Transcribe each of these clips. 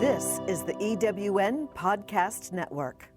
This is the EWN Podcast Network.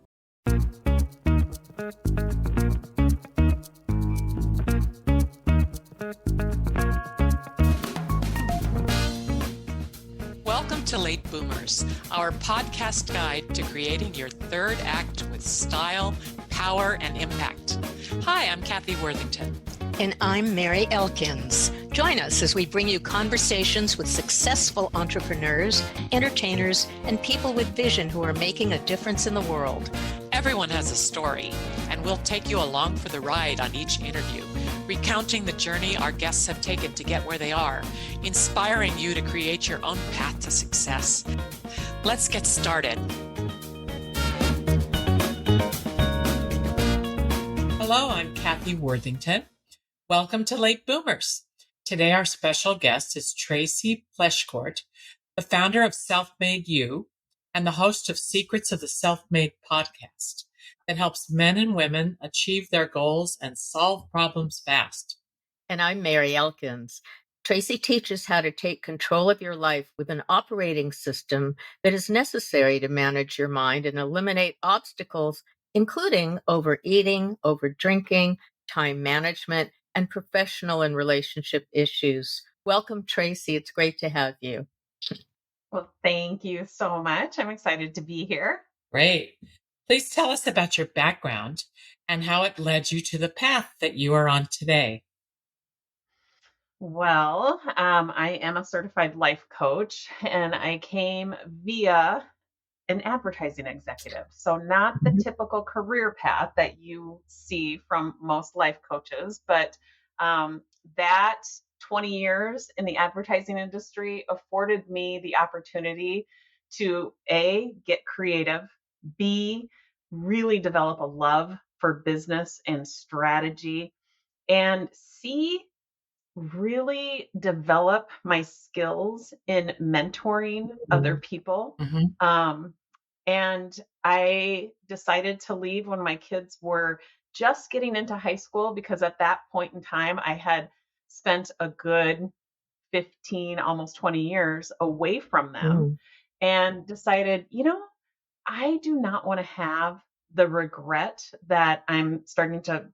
Welcome to Late Boomers, our podcast guide to creating your third act with style, power, and impact. Hi, I'm Kathy Worthington. And I'm Mary Elkins. Join us as we bring you conversations with successful entrepreneurs, entertainers, and people with vision who are making a difference in the world. Everyone has a story, and we'll take you along for the ride on each interview, recounting the journey our guests have taken to get where they are, inspiring you to create your own path to success. Let's get started. Hello, I'm Kathy Worthington. Welcome to Late Boomers. Today, our special guest is Tracy Pleschourt, the founder of Self-Made You and the host of Secrets of the Self-Made podcast that helps men and women achieve their goals and solve problems fast. And I'm Mary Elkins. Tracy teaches how to take control of your life with an operating system that is necessary to manage your mind and eliminate obstacles, including overeating, overdrinking, time management, and professional and relationship issues. Welcome, Tracy. It's great to have you. Well, thank you so much. I'm excited to be here. Great. Please tell us about your background and how it led you to the path that you are on today. Well, I am a certified life coach, and I came via an advertising executive. So not the typical career path that you see from most life coaches, but that 20 years in the advertising industry afforded me the opportunity to A, get creative, B, really develop a love for business and strategy, and C, really develop my skills in mentoring other people. And I decided to leave when my kids were just getting into high school, because at that point in time, I had spent a good 15, almost 20 years away from them and decided, I do not want to have the regret that I'm starting to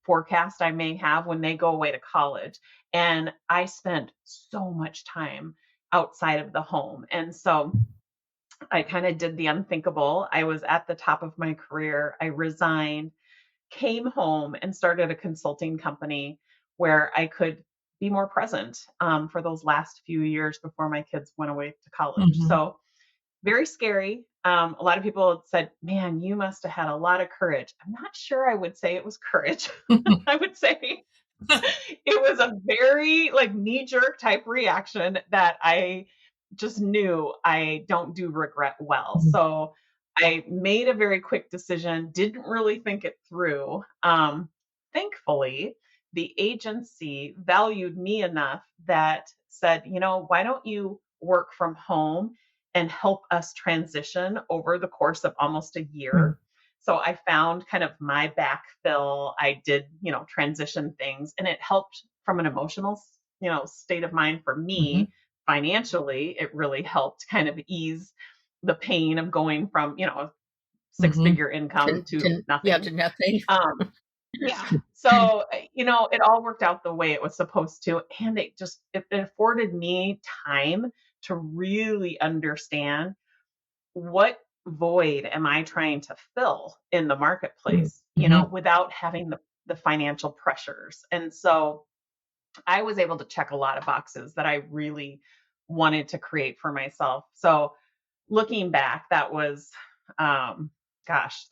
forecast I may have when they go away to college. And I spent so much time outside of the home. And so I kind of did the unthinkable. I was at the top of my career. I resigned, came home, and started a consulting company where I could be more present for those last few years before my kids went away to college. So very scary. A lot of people said, man, you must have had a lot of courage. I'm not sure I would say it was courage. I would say it was a very knee-jerk type reaction that I just knew I don't do regret well. So I made a very quick decision, didn't really think it through. Thankfully, the agency valued me enough that said, why don't you work from home and help us transition over the course of almost a year. So I found kind of my backfill. I did, transition things, and it helped from an emotional, state of mind for me. Financially, it really helped kind of ease the pain of going from, a six-figure income to nothing. Yeah, to nothing. Yeah. So, it all worked out the way it was supposed to. And it afforded me time to really understand what void am I trying to fill in the marketplace, without having the financial pressures. And so I was able to check a lot of boxes that I really wanted to create for myself. So looking back, that was, that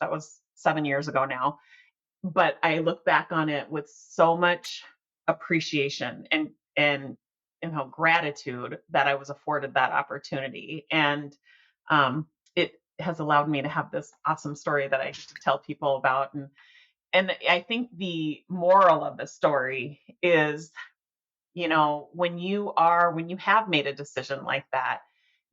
was 7 years ago now. But I look back on it with so much appreciation and gratitude that I was afforded that opportunity. And it has allowed me to have this awesome story that I get to tell people about. And I think the moral of the story is, when you have made a decision like that,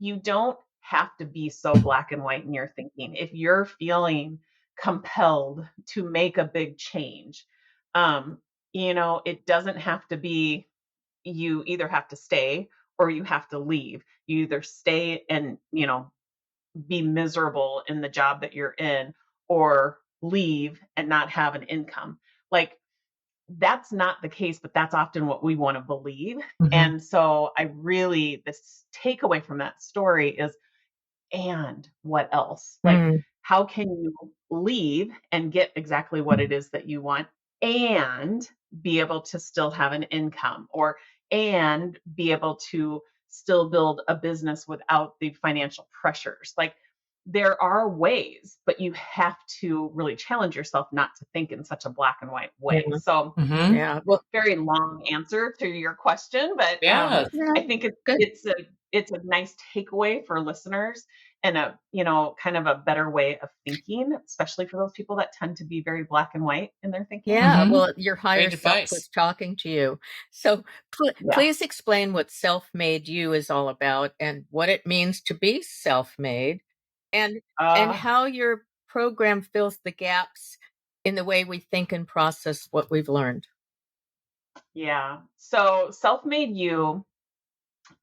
you don't have to be so black and white in your thinking. If you're feeling compelled to make a big change, it doesn't have to be, you either have to stay or you have to leave. You either stay and, be miserable in the job that you're in or leave and not have an income. Like, that's not the case, but that's often what we want to believe. Mhm. And so this takeaway from that story is, and what else? Like, Mm. how can you leave and get exactly what it is that you want and be able to still have an income, or and be able to still build a business without the financial pressures? Like, there are ways, but you have to really challenge yourself not to think in such a black and white Yeah. way. So, Mhm. Yeah. Well, very long answer to your question, but Yeah. yeah. I think Good. it's a nice takeaway for listeners, and a, kind of a better way of thinking, especially for those people that tend to be very black and white in their thinking. Yeah. Mhm. Well, your higher Great self advice. was talking to you. So Yeah. please explain what self-made you is all about and what it means to be self-made, and Uh, how your program fills the gaps in the way we think and process what we've learned. yeah. So, Self-Made You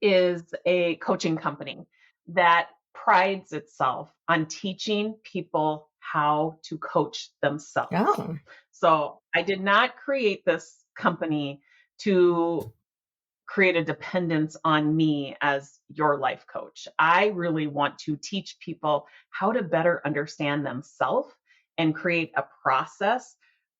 is a coaching company that prides itself on teaching people how to coach themselves. Oh. So, I did not create this company to create a dependence on me as your life coach. I really want to teach people how to better understand themselves and create a process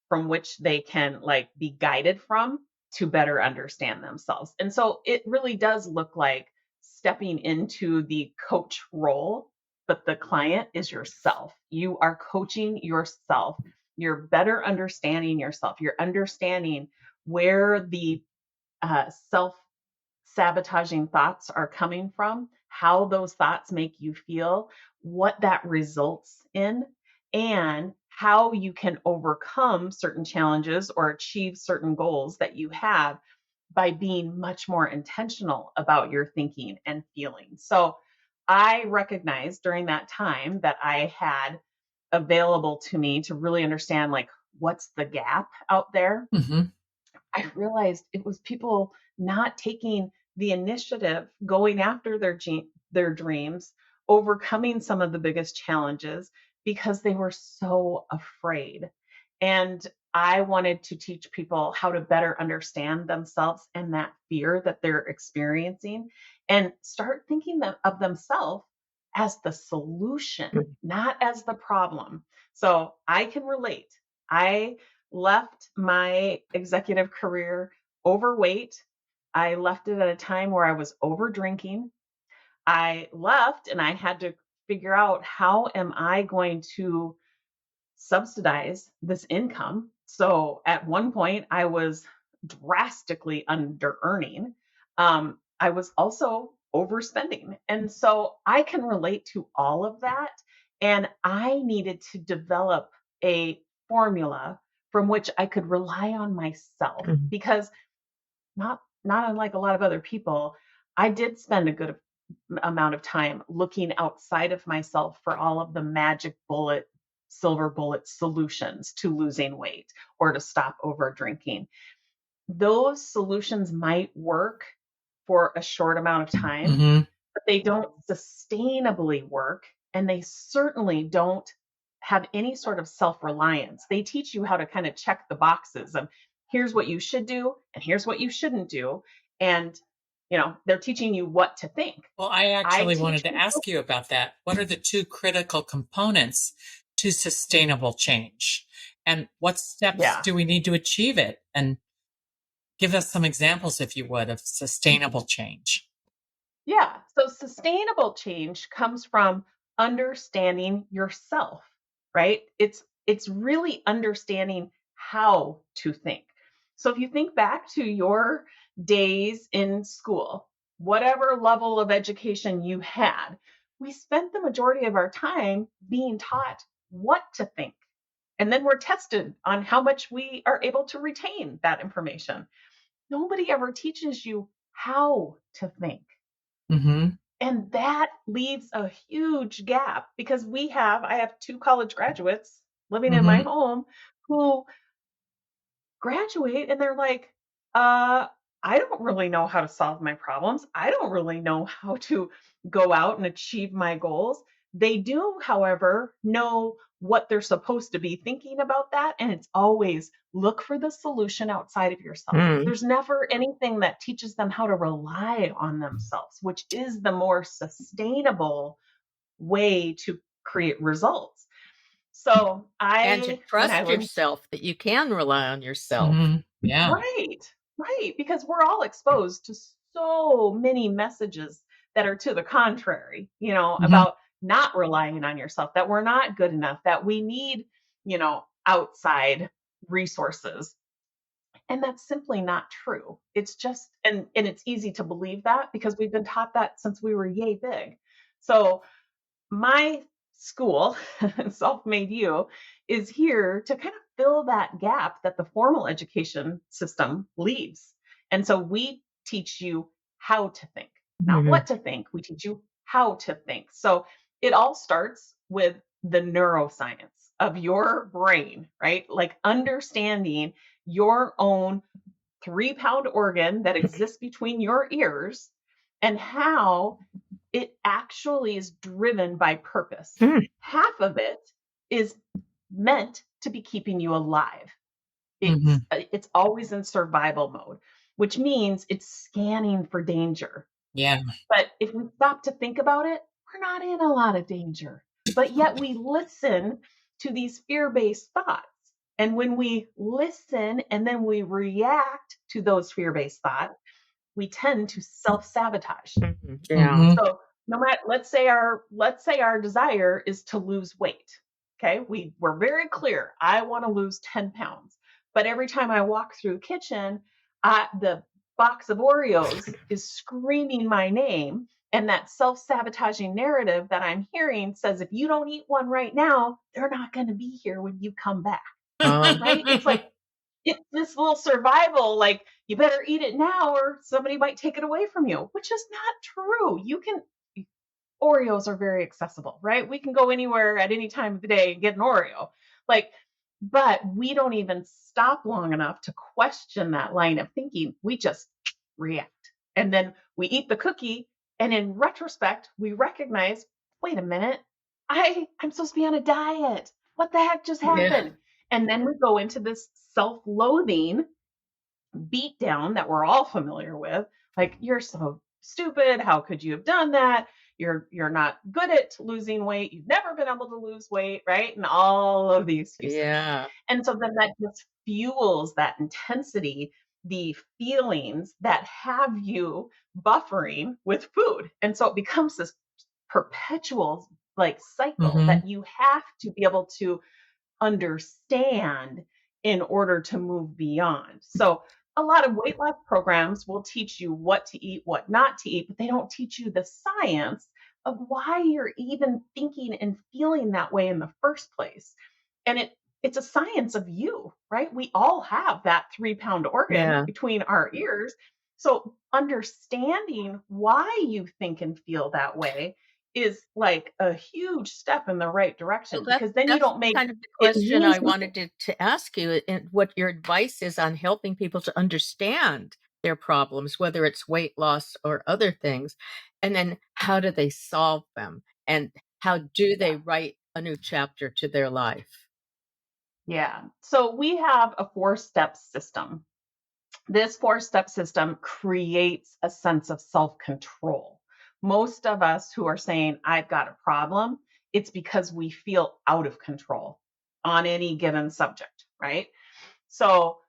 from which they can like be guided from to better understand themselves. And so it really does look like stepping into the coach role, but the client is yourself. You are coaching yourself. You're better understanding yourself. You're understanding where the self sabotaging thoughts are coming from, how those thoughts make you feel, what that results in, and how you can overcome certain challenges or achieve certain goals that you have by being much more intentional about your thinking and feeling. So, I recognized during that time that I had available to me to really understand, like, what's the gap out there. Mhm. I realized it was people not taking the initiative, going after their dreams, overcoming some of the biggest challenges because they were so afraid. And I wanted to teach people how to better understand themselves and that fear that they're experiencing, and start thinking of themselves as the solution, Mm. not as the problem. So I can relate. I left my executive career overweight. I left it at a time where I was over drinking. I left and I had to figure out, how am I going to subsidize this income? So at one point, I was drastically under earning. I was also overspending. And so I can relate to all of that. And I needed to develop a formula from which I could rely on myself, Mhm. because not unlike a lot of other people, I did spend a good amount of time looking outside of myself for all of the magic bullet, silver bullet solutions to losing weight or to stop over drinking. Those solutions might work for a short amount of time, Mhm. but they don't sustainably work. And they certainly don't have any sort of self reliance. They teach you how to kind of check the boxes of, here's what you should do and here's what you shouldn't do. And, they're teaching you what to think. Well, I I actually wanted teach to people. ask you about that. What are the two critical components to sustainable change? And what steps Yeah. do we need to achieve it? And give us some examples, if you would, of sustainable change. Yeah. So sustainable change comes from understanding yourself, right? It's really understanding how to think. So if you think back to your days in school, whatever level of education you had, we spent the majority of our time being taught what to think. And then we're tested on how much we are able to retain that information. Nobody ever teaches you how to think. Mm-hmm. And that leaves a huge gap, because I have two college graduates living in my Mm-hmm. home who graduate and they're like, uh, I don't really know how to solve my problems. I don't really know how to go out and achieve my goals. They do, however, know what they're supposed to be thinking about that. And it's always look for the solution outside of yourself. Mm. There's never anything that teaches them how to rely on themselves, which is the more sustainable way to create results. So And to when I trust was yourself that you can rely on yourself. Yeah. right, because we're all exposed to so many messages that are to the contrary, Mhm. about not relying on yourself, that we're not good enough, that we need, outside resources. And that's simply not true. It's just, and it's easy to believe that because we've been taught that since we were yay big. So my school, Self Made You, is here to kind of fill that gap that the formal education system leaves. And so we teach you how to think, not Mhm. what to think. We teach you how to think. So it all starts with the neuroscience of your brain, right? Like understanding your own 3-pound organ that exists between your ears and how it actually is driven by purpose. Mm. Half of it is meant to be keeping you alive. Mhm. It's always in survival mode, which means it's scanning for danger. Yeah. But if we stop to think about it, we're not in a lot of danger. But yet we listen to these fear-based thoughts. And when we listen and then we react to those fear-based thoughts, we tend to self-sabotage. Mhm. Yeah. Mhm. So no matter, let's say our desire is to lose weight. Okay. We're very clear. I want to lose 10 pounds. But every time I walk through the kitchen, the box of Oreos is screaming my name. And that self-sabotaging narrative that I'm hearing says, if you don't eat one right now, they're not going to be here when you come back. Right? It's like, it's this little survival, like you better eat it now or somebody might take it away from you, which is not true. Oreos are very accessible, right? We can go anywhere at any time of the day and get an Oreo. Like, but we don't even stop long enough to question that line of thinking. We just react. And then we eat the cookie. And in retrospect, we recognize, wait a minute, I'm supposed to be on a diet. What the heck just Yeah. happened? And then we go into this self-loathing beat down that we're all familiar with, like you're so stupid, how could you have done that, you're not good at losing weight, you've never been able to lose weight, right? And all of the excuses. Yeah. And so then that just fuels that intensity, the feelings that have you buffering with food. And so it becomes this perpetual like cycle Mhm. that you have to be able to understand in order to move beyond. So, a lot of weight loss programs will teach you what to eat, what not to eat, but they don't teach you the science of why you're even thinking and feeling that way in the first place. And it's a science of you, right? We all have that 3-pound organ Yeah. between our ears. So, understanding why you think and feel that way is like a huge step in the right So direction that's because then you that's don't make kind of the it question means I wanted to ask you, and what your advice is on helping people to understand their problems, whether it's weight loss or other things, and then how do they solve them, and how do they yeah. write a new chapter to their life? Yeah. So we have a 4-step system. This 4-step system creates a sense of self-control. Most of us who are saying I've got a problem, it's because we feel out of control on any given subject, right? So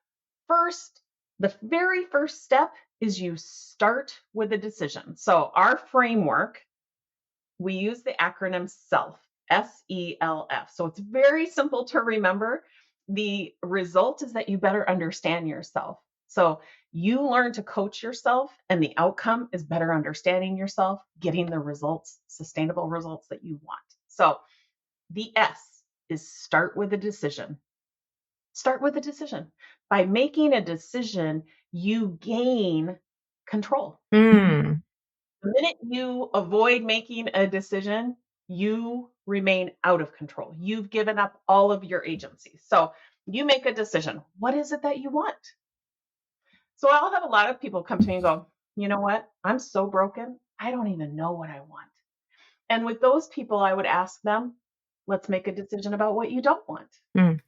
first, the very first step is you start with a decision. So our framework, we use the acronym SELF, SELF. So it's very simple to remember. The result is that you better understand yourself. So you learn to coach yourself, and the outcome is better understanding yourself, getting the results, sustainable results that you want. So the S is start with a decision. Start with a decision. By making a decision, you gain control. Hmm. The minute you avoid making a decision, you remain out of control. You've given up all of your agency. So you make a decision. What is it that you want? So I'll have a lot of people come to me and go, you know what? I'm so broken. I don't even know what I want. And with those people, I would ask them, let's make a decision about what you don't want. Mm.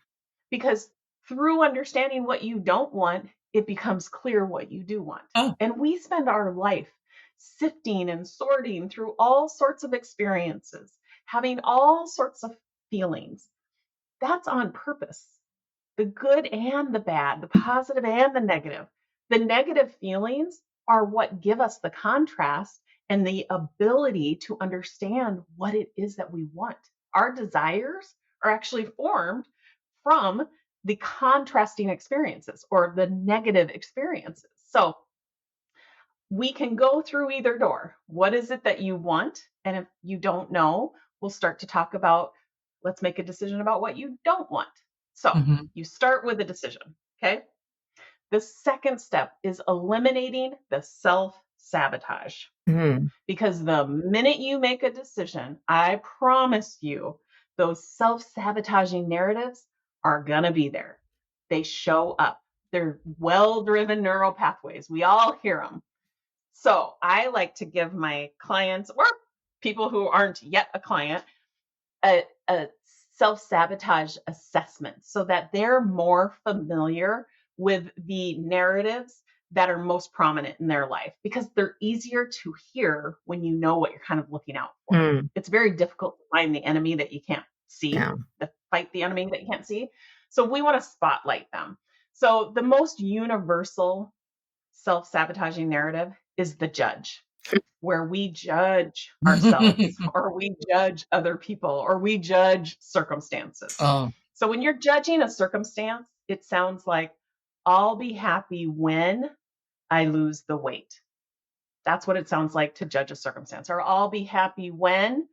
Because through understanding what you don't want, it becomes clear what you do want. Oh. And we spend our life sifting and sorting through all sorts of experiences, having all sorts of feelings. That's on purpose. The good and the bad, the positive and the negative. The negative feelings are what give us the contrast and the ability to understand what it is that we want. Our desires are actually formed from the contrasting experiences or the negative experiences. So we can go through either door. What is it that you want? And if you don't know, we'll start to talk about, let's make a decision about what you don't want. So you start with a decision, okay? The second step is eliminating the self-sabotage. Because the minute you make a decision, I promise you, those self-sabotaging narratives are going to be there. They show up. They're well-driven neural pathways. We all hear them. So I like to give my clients or people who aren't yet a client a self-sabotage assessment so that they're more familiar with the narratives that are most prominent in their life, because they're easier to hear when you know what you're kind of looking out for. It's very difficult to find the enemy that you can't see, fight the enemy that you can't see. So we want to spotlight them. So the most universal self-sabotaging narrative is the judge, where we judge ourselves or we judge other people or we judge circumstances. Oh. So when you're judging a circumstance, it sounds like, I'll be happy when I lose the weight. That's what it sounds like to judge a circumstance. Or I'll be happy when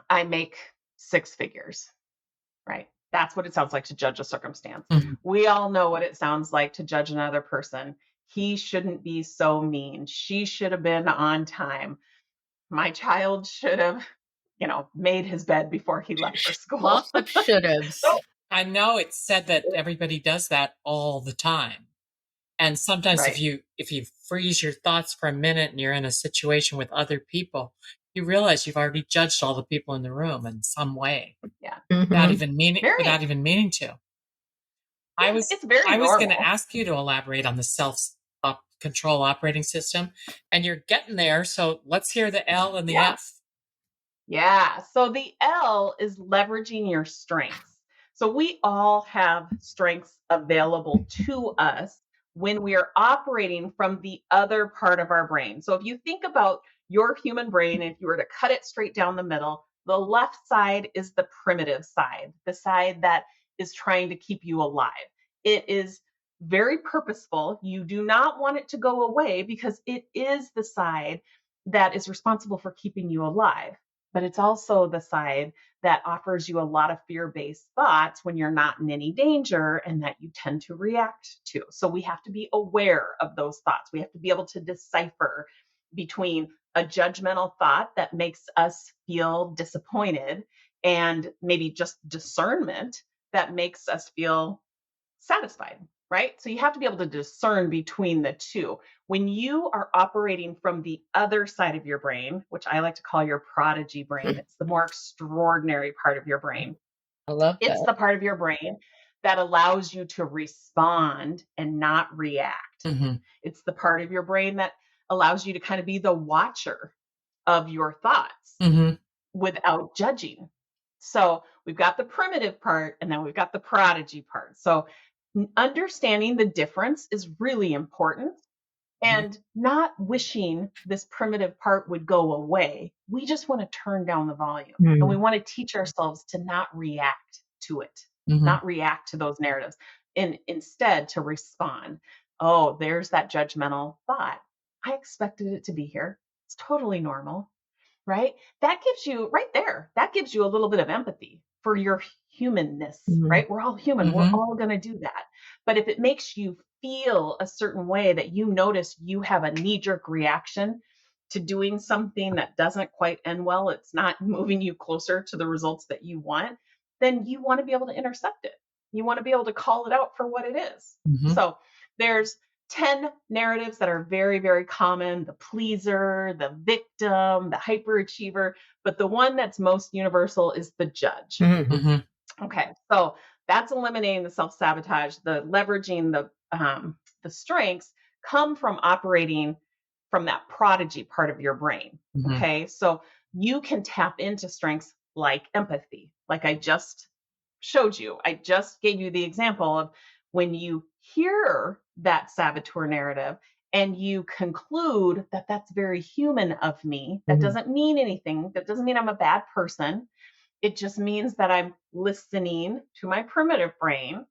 I make six figures, right? That's what it sounds like to judge a circumstance. We all know what it sounds like to judge another person. He shouldn't be so mean. She should have been on time. My child should have, made his bed before he left for school. Lots of should haves. I know it's said that everybody does that all the time. And sometimes Right. if you freeze your thoughts for a minute and you're in a situation with other people, you realize you've already judged all the people in the room in some way. Yeah. Without even meaning to. It's very I was normal. going to ask you to elaborate on the self-control operating system, and you're getting there. So let's hear the L and the F. Yeah. So the L is leveraging your strengths. So we all have strengths available to us when we are operating from the other part of our brain. So if you think about your human brain, if you were to cut it straight down the middle, the left side is the primitive side, the side that is trying to keep you alive. It is very purposeful. You do not want it to go away because it is the side that is responsible for keeping you alive. But it's also the side that offers you a lot of fear-based thoughts when you're not in any danger and that you tend to react to. So we have to be aware of those thoughts. We have to be able to decipher between a judgmental thought that makes us feel disappointed and maybe just discernment that makes us feel satisfied, right? So you have to be able to discern between the two. When you are operating from the other side of your brain, which I like to call your prodigy brain, it's the more extraordinary part of your brain. I love that. It's the part of your brain that allows you to respond and not react. It's the part of your brain that allows you to kind of be the watcher of your thoughts without judging. So we've got the primitive part and then we've got the prodigy part. So understanding the difference is really important, and not wishing this primitive part would go away. We just want to turn down the volume and we want to teach ourselves to not react to it, not react to those narratives, and instead to respond. Oh, there's that judgmental thought. I expected it to be here. It's totally normal, right? That gives you right there. That gives you a little bit of empathy for your humanness, right? We're all human. We're all going to do that. But if it makes you feel a certain way that you notice you have a knee-jerk reaction to doing something that doesn't quite end well, it's not moving you closer to the results that you want, then you want to be able to intercept it. You want to be able to call it out for what it is. So there's 10 narratives that are very, very common: the pleaser, the victim, the hyperachiever. But the one that's most universal is the judge. Okay, so that's eliminating the self-sabotage, the leveraging the strengths come from operating from that prodigy part of your brain. Okay, so you can tap into strengths like empathy, like I just showed you. I just gave you the example of when you hear that saboteur narrative and you conclude that that's very human of me. That doesn't mean anything. That doesn't mean I'm a bad person. It just means that I'm listening to my primitive brain.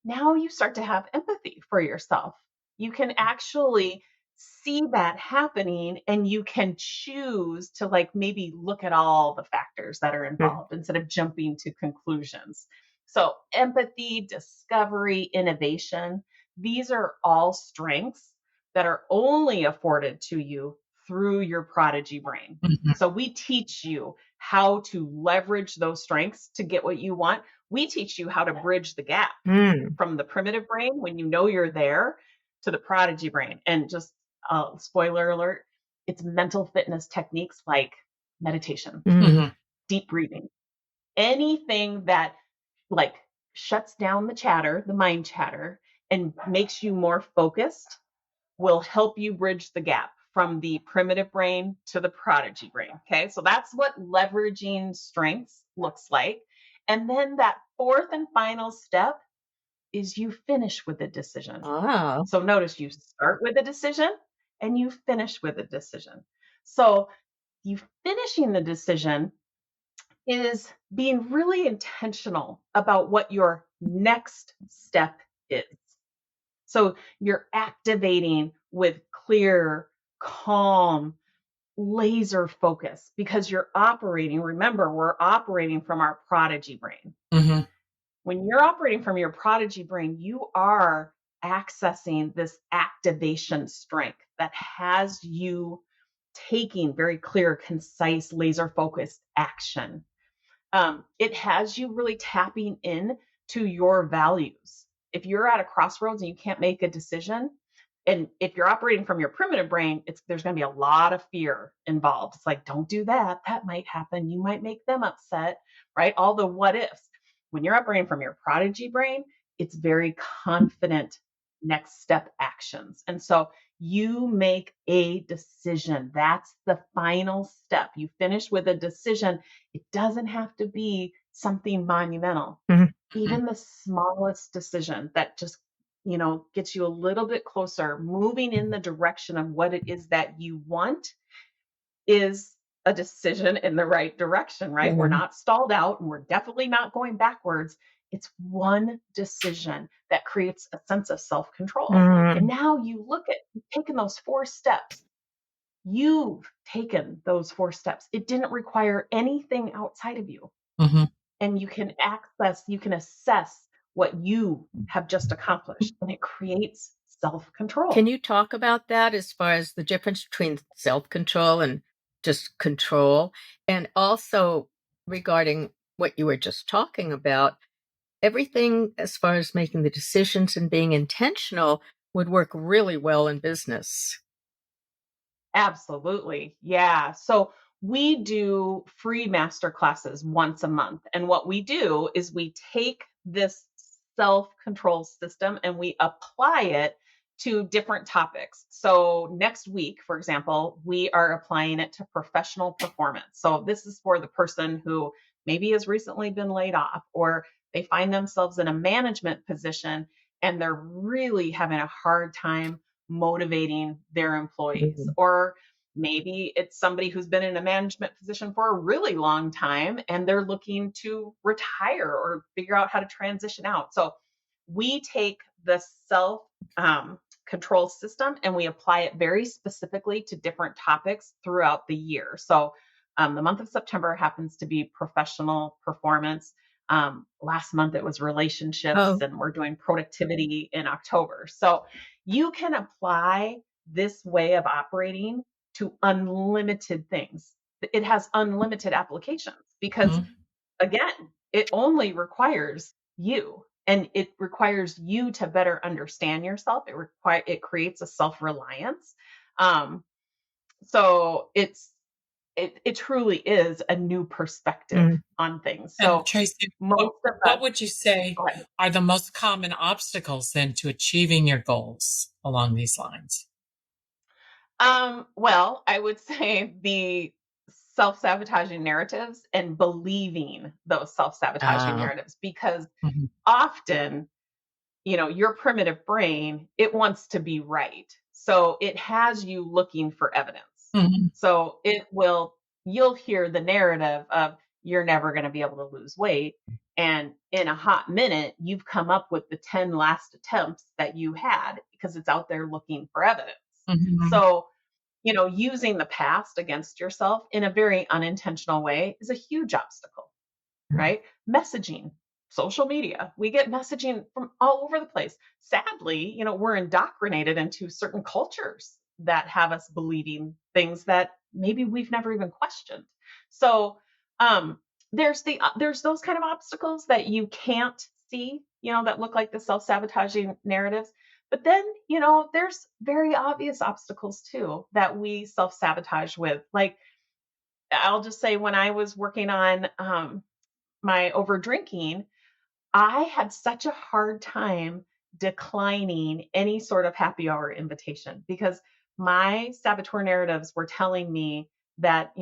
Now you start to have empathy for yourself. You can actually see that happening and you can choose to like maybe look at all the factors that are involved instead of jumping to conclusions. So empathy, discovery, innovation, these are all strengths that are only afforded to you through your prodigy brain. So we teach you how to leverage those strengths to get what you want. We teach you how to bridge the gap from the primitive brain when you know you're there to the prodigy brain. And just spoiler alert, it's mental fitness techniques like meditation, deep breathing, anything that like shuts down the chatter, the mind chatter, and makes you more focused will help you bridge the gap from the primitive brain to the prodigy brain. Okay, so that's what leveraging strengths looks like. And then that fourth and final step is you finish with a decision. So notice you start with a decision and you finish with a decision. So you finishing the decision is being really intentional about what your next step is. So you're activating with clear, calm, laser focus because you're operating. Remember, we're operating from our prodigy brain. When you're operating from your prodigy brain, you are accessing this activation strength that has you taking very clear, concise, laser focused action. It has you really tapping in to your values. If you're at a crossroads and you can't make a decision, and if you're operating from your primitive brain, there's going to be a lot of fear involved. It's like, don't do that. That might happen. You might make them upset, right? All the what ifs. When you're operating from your prodigy brain, it's very confident next step actions. And so you make a decision. That's the final step. You finish with a decision. It doesn't have to be something monumental. Even the smallest decision that just, gets you a little bit closer, moving in the direction of what it is that you want is a decision in the right direction, right? We're not stalled out and we're definitely not going backwards. It's one decision that creates a sense of self-control. And now you look at taking those 4 steps. You've taken those 4 steps. It didn't require anything outside of you. And you can assess what you have just accomplished, and it creates self-control. Can you talk about that as far as the difference between self-control and just control? And also regarding what you were just talking about, everything as far as making the decisions and being intentional would work really well in business. Absolutely. Yeah. So we do free master classes once a month. And what we do is we take this self-control system and we apply it to different topics. So next week, for example, we are applying it to professional performance. So this is for the person who maybe has recently been laid off, or they find themselves in a management position and they're really having a hard time motivating their employees. Or maybe it's somebody who's been in a management position for a really long time and they're looking to retire or figure out how to transition out. So we take the self control system and we apply it very specifically to different topics throughout the year. So the month of September happens to be professional performance. Last month it was relationships, and we're doing productivity in October. So you can apply this way of operating to unlimited things. It has unlimited applications because, again, it only requires you. and it requires you to better understand yourself. It creates a self-reliance. Um, so it truly is a new perspective Mm. on things. And So Tracy, most of what us, would you say go ahead. are the most common obstacles then to achieving your goals along these lines? Well, I would say the self-sabotaging narratives and believing those self-sabotaging Uh, narratives, because Mhm. often, your primitive brain, it wants to be right. So it has you looking for evidence. Mhm. So you'll hear the narrative of you're never going to be able to lose weight. And in a hot minute, you've come up with the 10 last attempts that you had because it's out there looking for evidence. Mhm. So, using the past against yourself in a very unintentional way is a huge obstacle, right? Messaging, social media, we get messaging from all over the place. Sadly, we're indoctrinated into certain cultures that have us believing things that maybe we've never even questioned. So, um, there's those kind of obstacles that you can't see, that look like the self-sabotaging narratives. But then, there's very obvious obstacles too that we self-sabotage with. Like, I'll just say, when I was working on my over drinking, I had such a hard time declining any sort of happy hour invitation because my saboteur narratives were telling me that,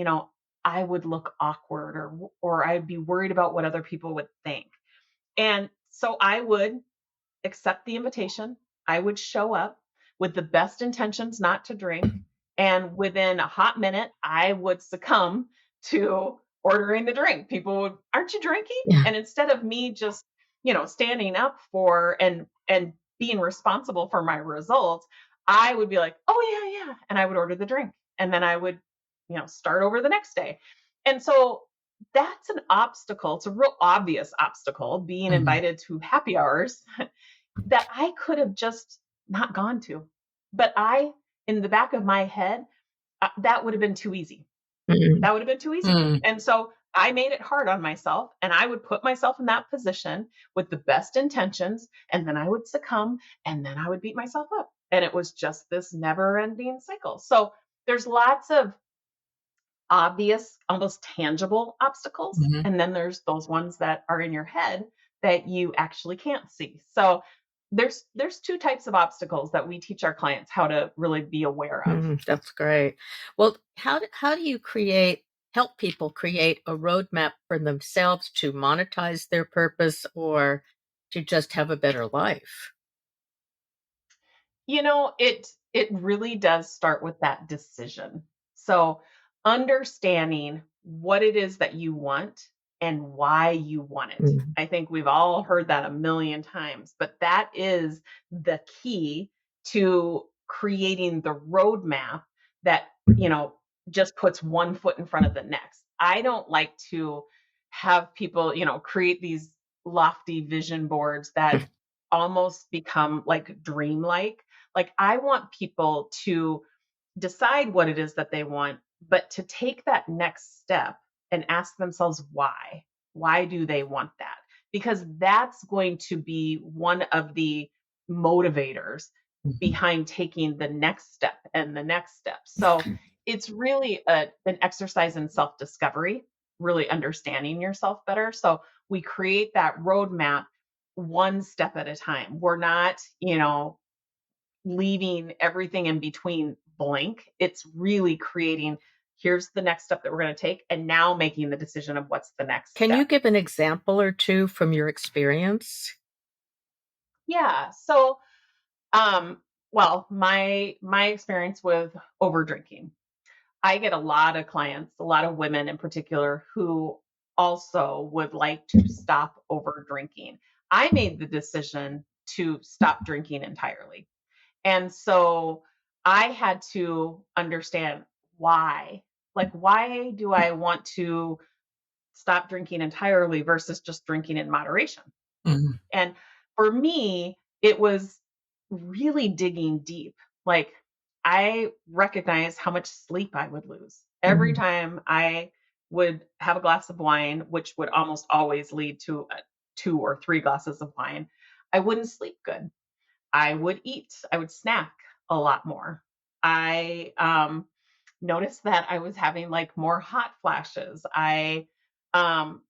I would look awkward, or I'd be worried about what other people would think. And so I would accept the invitation. I would show up with the best intentions not to drink. And within a hot minute, I would succumb to ordering the drink. People would, "Aren't you drinking?" yeah. And instead of me just, standing up for and being responsible for my results, I would be like, "Oh yeah, yeah." And I would order the drink. And then I would, start over the next day. And so that's an obstacle. It's a real obvious obstacle, being Mhm. invited to happy hours that I could have just not gone to. But in the back of my head, that would have been too easy. Mm. That would have been too easy. Mm. And so I made it hard on myself, and I would put myself in that position with the best intentions, and then I would succumb, and then I would beat myself up. And it was just this never ending cycle. So there's lots of obvious, almost tangible obstacles. Mhm. And then there's those ones that are in your head that you actually can't see. So there's two types of obstacles that we teach our clients how to really be aware of. That's great. Well, how do you help people create a roadmap for themselves to monetize their purpose or to just have a better life? It really does start with that decision. So understanding what it is that you want and why you want it. Mm. I think we've all heard that a million times, but that is the key to creating the roadmap that, just puts one foot in front of the next. I don't like to have people, create these lofty vision boards that almost become like dreamlike. Like, I want people to decide what it is that they want, but to take that next step and ask themselves why. Why do they want that? Because that's going to be one of the motivators Mhm. behind taking the next step and the next step. So it's really an exercise in self discovery, really understanding yourself better. So we create that roadmap one step at a time. We're not, leaving everything in between blank. It's really creating, here's the next step that we're going to take, and now making the decision of what's the next Can you step. give an example or two from your experience? Yeah. So, um, well, my experience with over drinking, I get a lot of clients, a lot of women in particular, who also would like to stop over drinking. I made the decision to stop drinking entirely. And so I had to understand why. Like, why do I want to stop drinking entirely versus just drinking in moderation? Mhm. And for me, it was really digging deep. Like, I recognized how much sleep I would lose every Mhm. time I would have a glass of wine, which would almost always lead to 2 or 3 glasses of wine, I wouldn't sleep good. I would snack a lot more. I noticed that I was having like more hot flashes. Um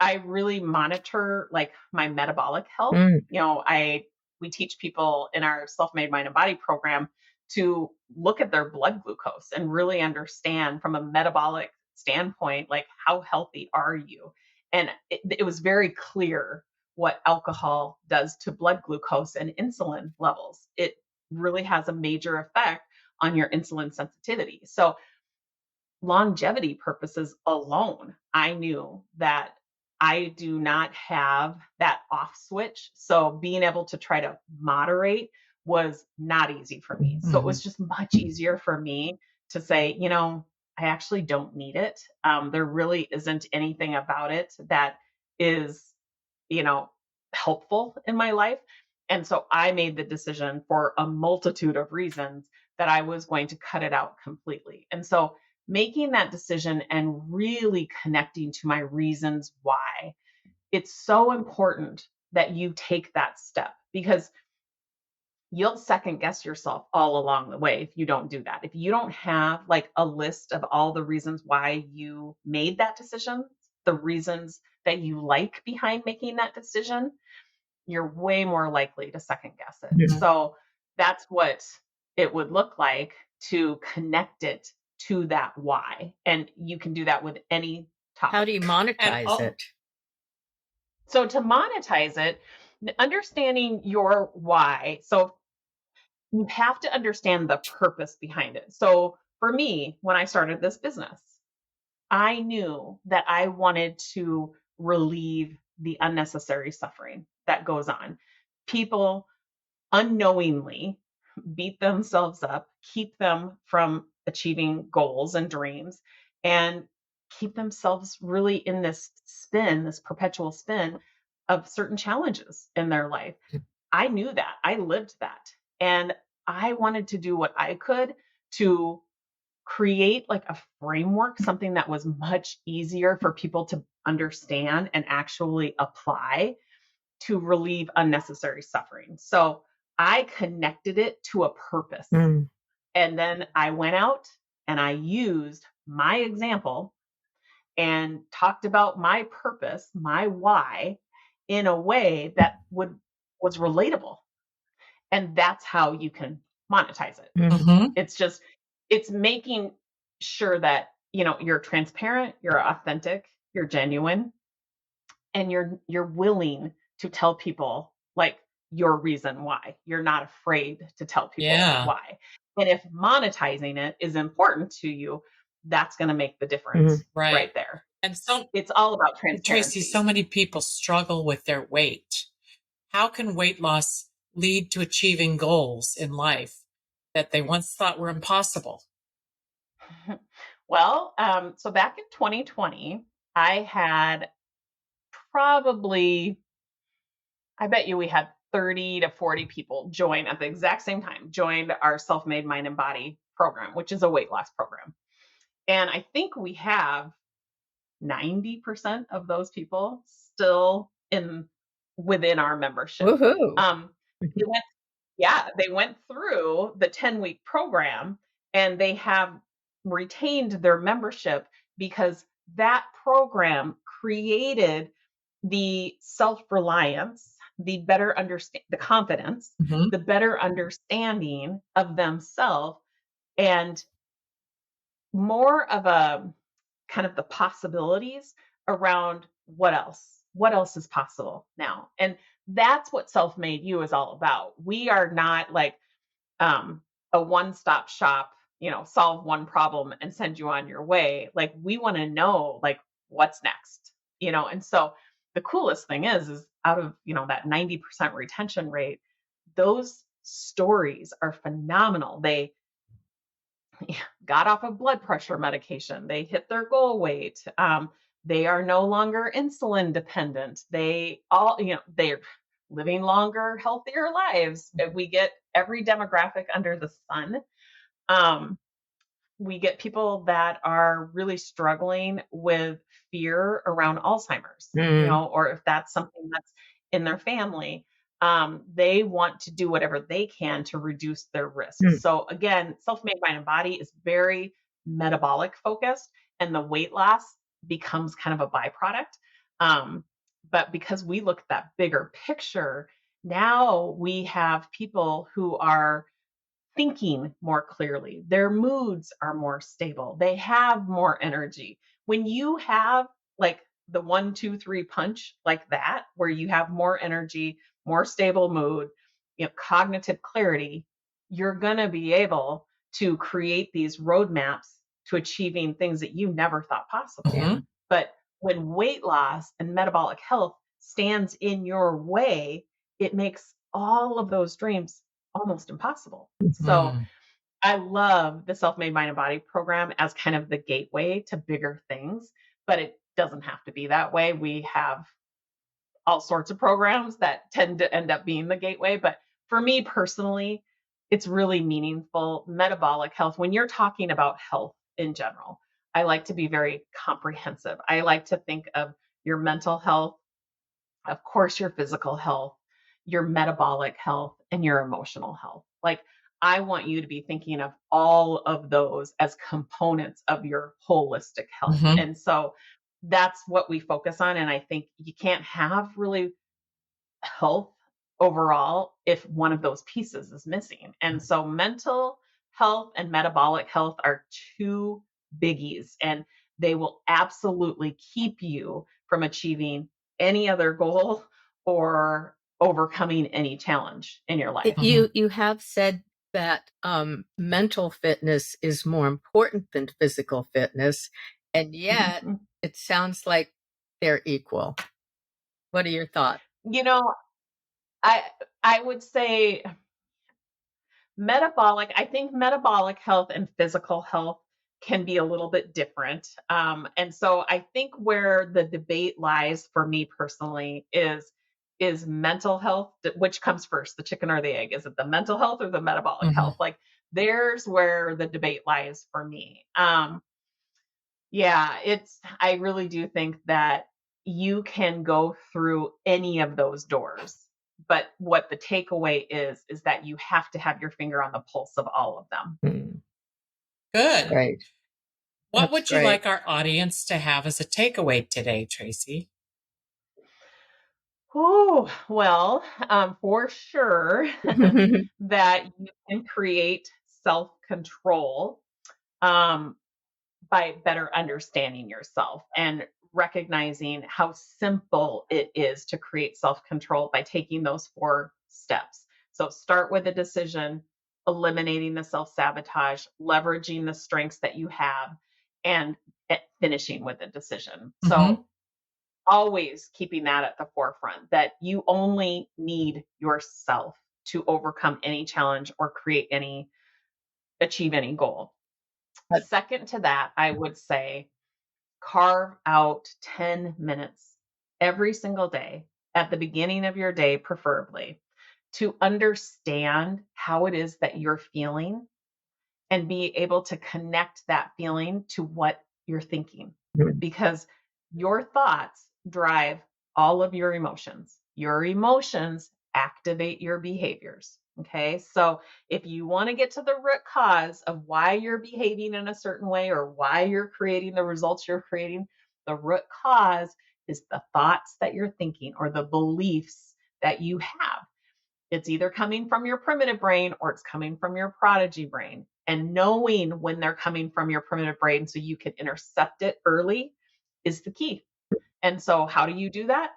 I really monitor like my metabolic health. Mm. We teach people in our self-made mind and body program to look at their blood glucose and really understand from a metabolic standpoint, like how healthy are you? And it was very clear what alcohol does to blood glucose and insulin levels. It really has a major effect on your insulin sensitivity. So longevity purposes alone, I knew that I do not have that off switch. So being able to try to moderate was not easy for me. So it was just much easier for me to say, I actually don't need it. There really isn't anything about it that is, you know, helpful in my life. And so I made the decision for a multitude of reasons that I was going to cut it out completely. And so making that decision and really connecting to my reasons why, it's so important that you take that step because you'll second guess yourself all along the way if you don't do that. If you don't have like a list of all the reasons why you made that decision, the reasons that you like behind making that decision, you're way more likely to second guess it. Yeah. So that's what it would look like to connect it to that why. And you can do that with any topic. How do you monetize it? So to monetize it, understanding your why. So you have to understand the purpose behind it. So for me, when I started this business, I knew that I wanted to relieve the unnecessary suffering that goes on. People unknowingly beat themselves up, keep them from achieving goals and dreams, and keep themselves really in this spin, this perpetual spin of certain challenges in their life. I knew that. I lived that. And I wanted to do what I could to create like a framework, something that was much easier for people to understand and actually apply to relieve unnecessary suffering. So I connected it to a purpose. Mm. And then I went out and I used my example and talked about my purpose, my why, in a way that was relatable. And that's how you can monetize it. Mm. It's making sure that, you're transparent, you're authentic, you're genuine, and you're willing to tell people like your reason why. You're not afraid to tell people why. And if monetizing it is important to you, that's going to make the difference right there. And so it's all about transparency. Tracy, so many people struggle with their weight. How can weight loss lead to achieving goals in life that they once thought were impossible? Well, so back in 2020, I had probably, I bet you we had 30 to 40 people join at the exact same time, joined our self-made mind and body program, which is a weight loss program. And I think we have 90% of those people still within our membership. Woohoo. They went through the 10-week program and they have retained their membership because that program created the self-reliance, the better understand the confidence, the better understanding of themselves, and more of a kind of the possibilities around what else is possible now. And that's what self-made you is all about. We are not like a one-stop shop, solve one problem and send you on your way. Like we want to know like what's next, and so the coolest thing is out of, that 90% retention rate, those stories are phenomenal. They got off of blood pressure medication. They hit their goal weight. They are no longer insulin dependent. They all, they're living longer, healthier lives. We get every demographic under the sun. we get people that are really struggling with fear around Alzheimer's, or if that's something that's in their family, they want to do whatever they can to reduce their risk. So again, self-made mind and body is very metabolic focused, and the weight loss becomes kind of a byproduct. But because we look at that bigger picture, now we have people who are thinking more clearly. Their moods are more stable. They have more energy. When you have like the 1, 2, 3 punch like that, where you have more energy, more stable mood, cognitive clarity, you're going to be able to create these roadmaps to achieving things that you never thought possible. Mhm. But when weight loss and metabolic health stands in your way, it makes all of those dreams almost impossible. So Mm. I love the Self-Made Mind and Body program as kind of the gateway to bigger things, but it doesn't have to be that way. We have all sorts of programs that tend to end up being the gateway. But for me personally, it's really meaningful. Metabolic health, when you're talking about health in general, I like to be very comprehensive. I like to think of your mental health, of course, your physical health, your metabolic health, and your emotional health. Like, I want you to be thinking of all of those as components of your holistic health. Mhm. And so that's what we focus on. And I think you can't have really health overall if one of those pieces is missing. And so mental health and metabolic health are two biggies, and they will absolutely keep you from achieving any other goal or overcoming any challenge in your life. You have said that mental fitness is more important than physical fitness, and yet it sounds like they're equal. What are your thoughts? You know, I I would say I think metabolic health and physical health can be a little bit different. And so I think where the debate lies for me personally is mental health. Which comes first, the chicken or the egg? Is it the mental health or the metabolic Mhm. health? Like, there's where the debate lies for me. Yeah, I really do think that you can go through any of those doors. But what the takeaway is that you have to have your finger on the pulse of all of them. Good. Right. What That's would you great. like our audience to have as a takeaway today, Tracy? Oh, well, for sure that you can create self control. Um, by better understanding yourself and recognizing how simple it is to create self control by taking those 4 steps. So, start with a decision, eliminating the self sabotage, leveraging the strengths that you have, and finishing with a decision. Mhm. So, always keeping that at the forefront that you only need yourself to overcome any challenge or achieve any goal. But Second to that, I would say carve out 10 minutes every single day, at the beginning of your day, preferably, to understand how it is that you're feeling and be able to connect that feeling to what you're thinking. Because your thoughts drive all of your emotions. Your emotions activate your behaviors. Okay. So if you want to get to the root cause of why you're behaving in a certain way or why you're creating the results you're creating, the root cause is the thoughts that you're thinking or the beliefs that you have. It's either coming from your primitive brain or it's coming from your prodigy brain. And knowing when they're coming from your primitive brain so you can intercept it early is the key. And so, how do you do that?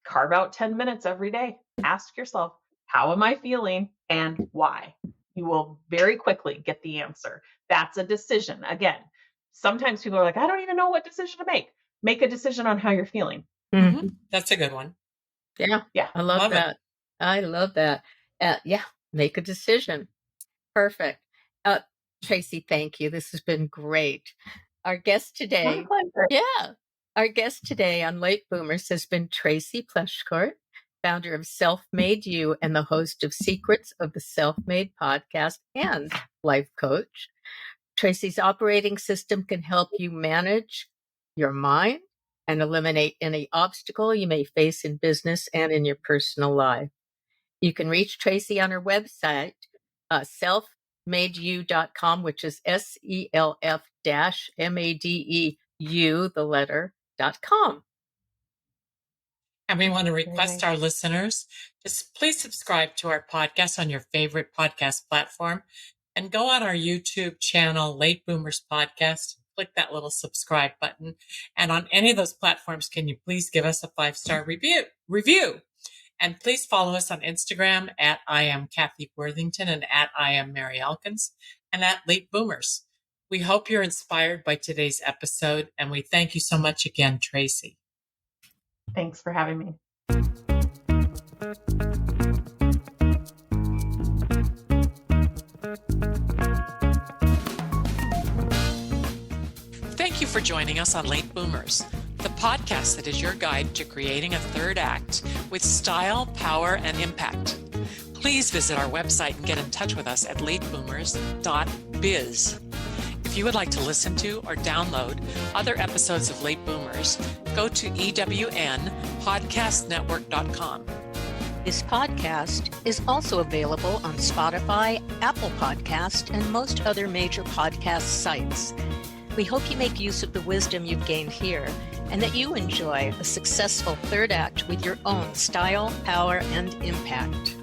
Carve out 10 minutes every day. Ask yourself, how am I feeling and why? You will very quickly get the answer. That's a decision. Again, sometimes people are like, I don't even know what decision to make. Make a decision on how you're feeling. Mhm. That's a good one. Yeah, Yeah. I love Love it. that. I love that. Yeah, make a decision. Perfect. Uh, Tracy, thank you. This has been great. Our guest My today, pleasure. yeah, our guest today on Late Boomers has been Tracy Pleschourt, founder of Self Made You and the host of Secrets of the Self Made podcast and life coach. Tracy's operating system can help you manage your mind and eliminate any obstacle you may face in business and in your personal life. You can reach Tracy on her website, selfmadeyou.com, which is SELF-MADEU, the letter, .com. And we want to request our listeners, just please subscribe to our podcast on your favorite podcast platform and go on our YouTube channel, Late Boomers Podcast, click that little subscribe button. And on any of those platforms, can you please give us a 5-star review? And please follow us on Instagram at I am Kathy Worthington and at I am Mary Elkins and at Late Boomers. We hope you're inspired by today's episode, and we thank you so much again, Tracy. Thanks for having me. Thank you for joining us on Late Boomers, the podcast that is your guide to creating a third act with style, power, and impact. Please visit our website and get in touch with us at lateboomers.biz. If you would like to listen to or download other episodes of Late Boomers, go to ewnpodcastnetwork.com. This podcast is also available on Spotify, Apple Podcast, and most other major podcast sites. We hope you make use of the wisdom you've gained here and that you enjoy a successful third act with your own style, power, and impact.